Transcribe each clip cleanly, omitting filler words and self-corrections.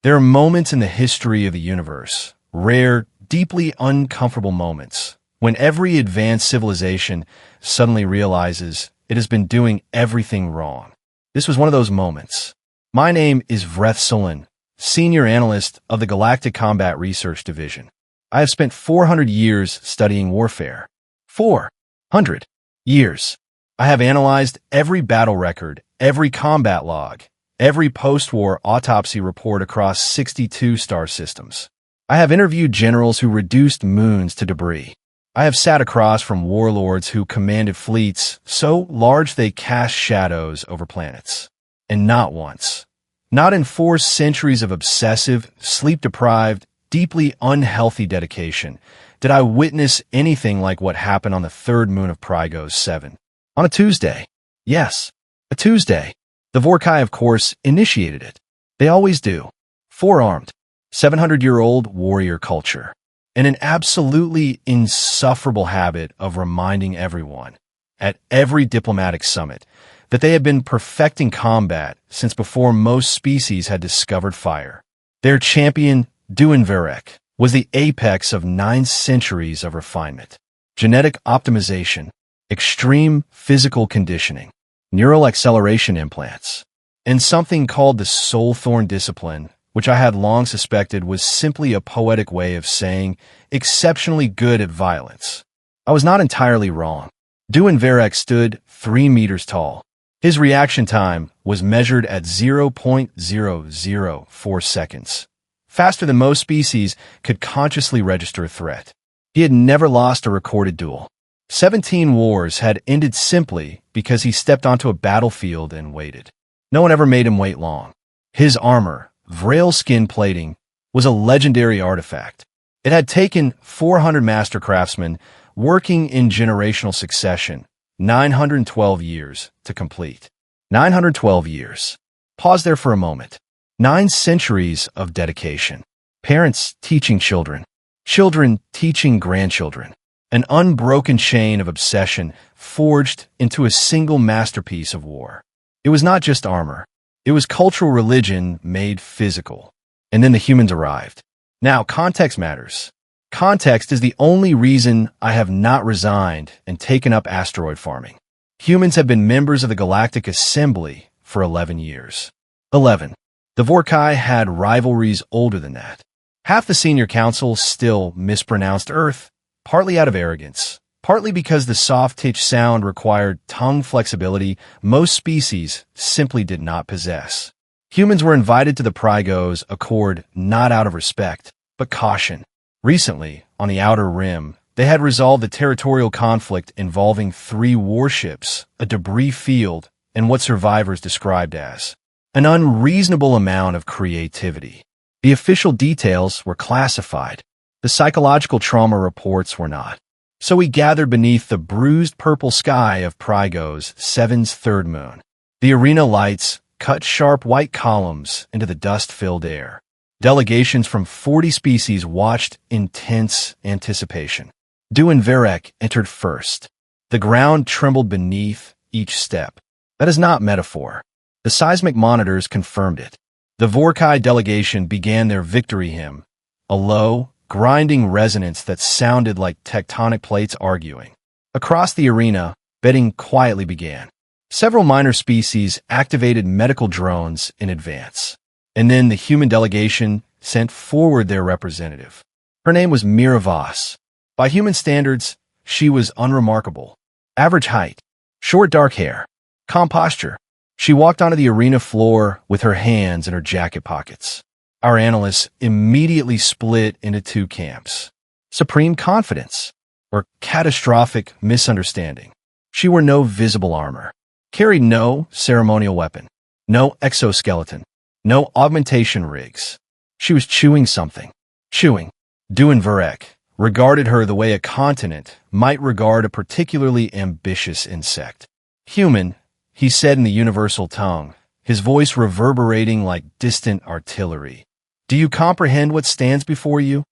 There are moments in the history of the universe, rare, deeply uncomfortable moments, when every advanced civilization suddenly realizes it has been doing everything wrong. This was one of those moments. My name is Vreth-Solaan, Senior Analyst of the Galactic Combat Research Division. I have spent 400 years studying warfare. 400 years. I have analyzed every battle record, every combat log, every post-war autopsy report across 62 star systems. I have interviewed generals who reduced moons to debris. I have sat across from warlords who commanded fleets so large they cast shadows over planets. And not once, not in 4 centuries of obsessive, sleep-deprived, deeply unhealthy dedication, did I witness anything like what happened on the third moon of Prigos 7. On a Tuesday. Yes, a Tuesday. The Vorkai, of course, initiated it. They always do. 4-armed, 700-year-old warrior culture, and an absolutely insufferable habit of reminding everyone, at every diplomatic summit, that they had been perfecting combat since before most species had discovered fire. Their champion, Duun-Varek, was the apex of 9 centuries of refinement, genetic optimization, extreme physical conditioning, neural acceleration implants, and something called the soul thorn discipline, which I had long suspected was simply a poetic way of saying exceptionally good at violence. I was not entirely wrong. Duun-Varek stood 3 meters tall. His reaction time was measured at 0.004 seconds, faster than most species could consciously register a threat. He had never lost a recorded duel. 17 wars had ended simply because he stepped onto a battlefield and waited. No one ever made him wait long. His armor, Vrale skin plating, was a legendary artifact. It had taken 400 master craftsmen working in generational succession, 912 years to complete. 912 years. Pause there for a moment. 9 centuries of dedication. Parents teaching children. Children teaching grandchildren. An unbroken chain of obsession forged into a single masterpiece of war. It was not just armor. It was cultural religion made physical. And then the humans arrived. Now, context matters. Context is the only reason I have not resigned and taken up asteroid farming. Humans have been members of the Galactic Assembly for 11 years. 11. The Vorkai had rivalries older than that. Half the senior council still mispronounced Earth, partly out of arrogance, partly because the soft-titch sound required tongue flexibility most species simply did not possess. Humans were invited to the Prigos Accord not out of respect, but caution. Recently, on the Outer Rim, they had resolved the territorial conflict involving 3 warships, a debris field, and what survivors described as an unreasonable amount of creativity. The official details were classified. The psychological trauma reports were not. So we gathered beneath the bruised purple sky of Prigos 7's third moon. The arena lights cut sharp white columns into the dust-filled air. Delegations from 40 species watched in tense anticipation. Duun-Varek entered first. The ground trembled beneath each step. That is not metaphor. The seismic monitors confirmed it. The Vorkai delegation began their victory hymn, a low, grinding resonance that sounded like tectonic plates arguing. Across the arena, betting quietly began. Several minor species activated medical drones in advance. And then the human delegation sent forward their representative. Her name was Mira Voss. By human standards, she was unremarkable. Average height, short dark hair, calm posture. She walked onto the arena floor with her hands in her jacket pockets. Our analysts immediately split into 2 camps. Supreme confidence or catastrophic misunderstanding. She wore no visible armor, carried no ceremonial weapon, no exoskeleton, no augmentation rigs. She was chewing something. Chewing. Duun-Varek regarded her the way a continent might regard a particularly ambitious insect. Human, he said in the universal tongue, his voice reverberating like distant artillery. Do you comprehend what stands before you?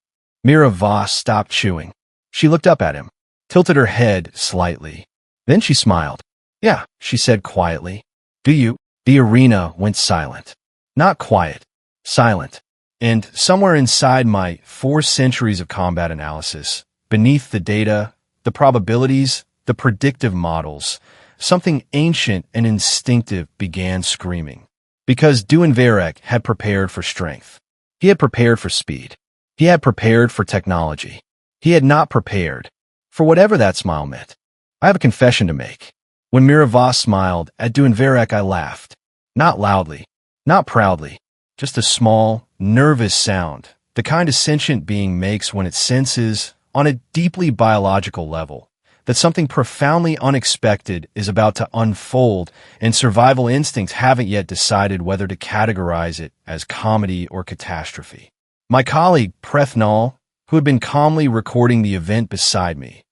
Mira Voss stopped chewing. She looked up at him, tilted her head slightly. Then she smiled. Yeah, she said quietly. Do you? The arena went silent. Not quiet. Silent. And somewhere inside my 4 centuries of combat analysis, beneath the data, the probabilities, the predictive models, something ancient and instinctive began screaming. Because Duun-Varek had prepared for strength. He had prepared for speed. He had prepared for technology. He had not prepared for whatever that smile meant. I have a confession to make. When Mira Voss smiled at Duun-Varek, I laughed. Not loudly, not proudly, just a small, nervous sound, the kind a sentient being makes when it senses, on a deeply biological level, that something profoundly unexpected is about to unfold, and survival instincts haven't yet decided whether to categorize it as comedy or catastrophe. My colleague, Vreth-Solaan, who had been calmly recording the event beside me,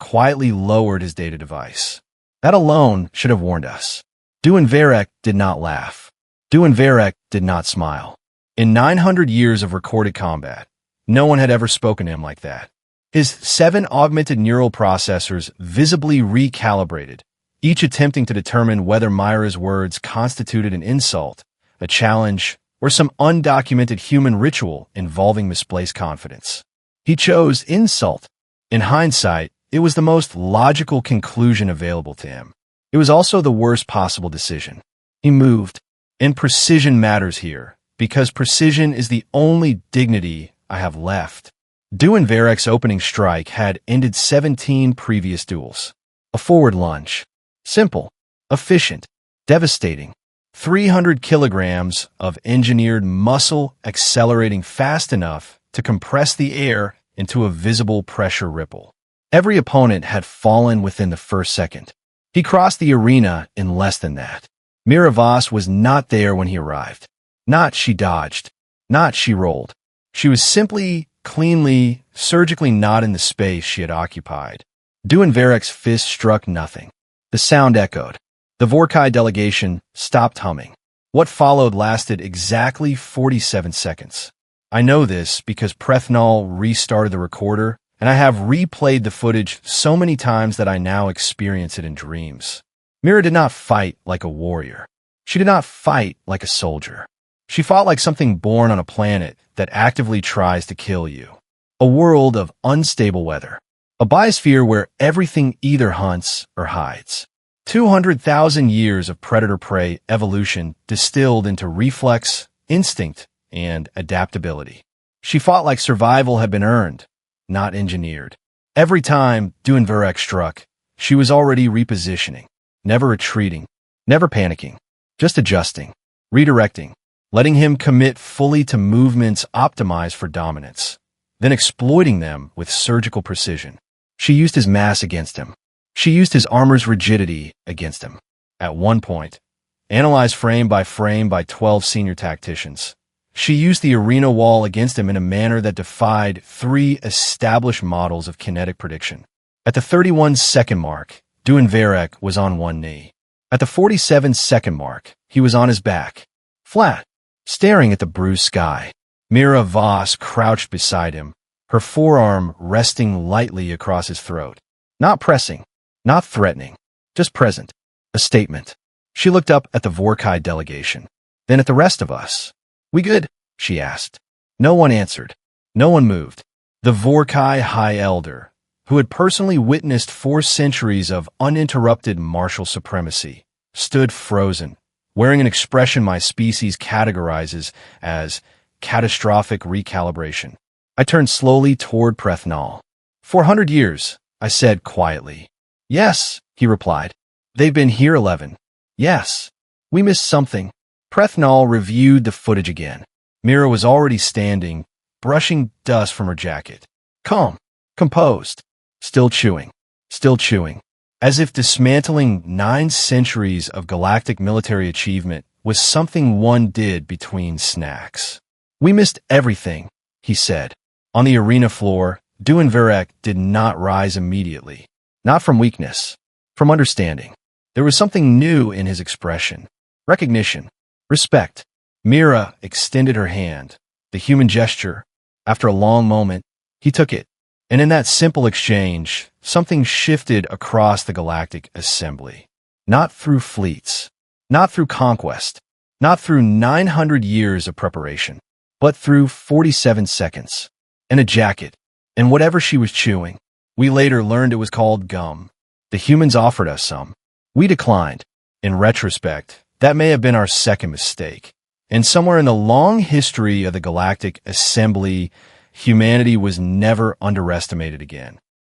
quietly lowered his data device. That alone should have warned us. Duun-Varek did not laugh. Duun-Varek did not smile. In 900 years of recorded combat, no one had ever spoken to him like that. His 7 augmented neural processors visibly recalibrated, each attempting to determine whether Mira's words constituted an insult, a challenge, or some undocumented human ritual involving misplaced confidence. He chose insult. In hindsight, it was the most logical conclusion available to him. It was also the worst possible decision. He moved. And precision matters here, because precision is the only dignity I have left. Duun-Varek's opening strike had ended 17 previous duels. A forward lunge. Simple, efficient, devastating. 300 kilograms of engineered muscle accelerating fast enough to compress the air into a visible pressure ripple. Every opponent had fallen within the first second. He crossed the arena in less than that. Mira Voss was not there when he arrived. Not she dodged. Not she rolled. She was simply, cleanly, surgically not in the space she had occupied. Duun-Varek's fist struck nothing. The sound echoed. The Vorkai delegation stopped humming. What followed lasted exactly 47 seconds. I know this because Vreth-Solaan restarted the recorder, and I have replayed the footage so many times that I now experience it in dreams. Mira did not fight like a warrior. She did not fight like a soldier. She fought like something born on a planet that actively tries to kill you. A world of unstable weather. A biosphere where everything either hunts or hides. 200,000 years of predator-prey evolution distilled into reflex, instinct, and adaptability. She fought like survival had been earned, not engineered. Every time Duun-Varek struck, she was already repositioning, never retreating, never panicking, just adjusting, redirecting, letting him commit fully to movements optimized for dominance, then exploiting them with surgical precision. She used his mass against him. She used his armor's rigidity against him. At one point, analyzed frame by 12 senior tacticians, she used the arena wall against him in a manner that defied 3 established models of kinetic prediction. At the 31-second mark, Duun-Varek was on one knee. At the 47-second mark, he was on his back, flat, staring at the bruised sky. Mira Voss crouched beside him, her forearm resting lightly across his throat. Not pressing, not threatening, just present. A statement. She looked up at the Vorkai delegation, then at the rest of us. "We good?" she asked. No one answered. No one moved. The Vorkai High Elder, who had personally witnessed 4 centuries of uninterrupted martial supremacy, stood frozen, wearing an expression my species categorizes as catastrophic recalibration. I turned slowly toward Vreth-Solaan. 400 years, I said quietly. Yes, he replied. They've been here 11. Yes. We missed something. Vreth-Solaan reviewed the footage again. Mira was already standing, brushing dust from her jacket. Calm, composed, still chewing, as if dismantling 9 centuries of galactic military achievement was something one did between snacks. We missed everything, he said. On the arena floor, Duun-Varek did not rise immediately. Not from weakness, from understanding. There was something new in his expression. Recognition. Respect. Mira extended her hand. The human gesture. After a long moment, he took it. And in that simple exchange, something shifted across the galactic assembly. Not through fleets. Not through conquest. Not through 900 years of preparation. but through 47 seconds. And a jacket. And whatever she was chewing. We later learned it was called gum. The humans offered us some. We declined. In retrospect, that may have been our second mistake. And somewhere in the long history of the Galactic Assembly, humanity was never underestimated again.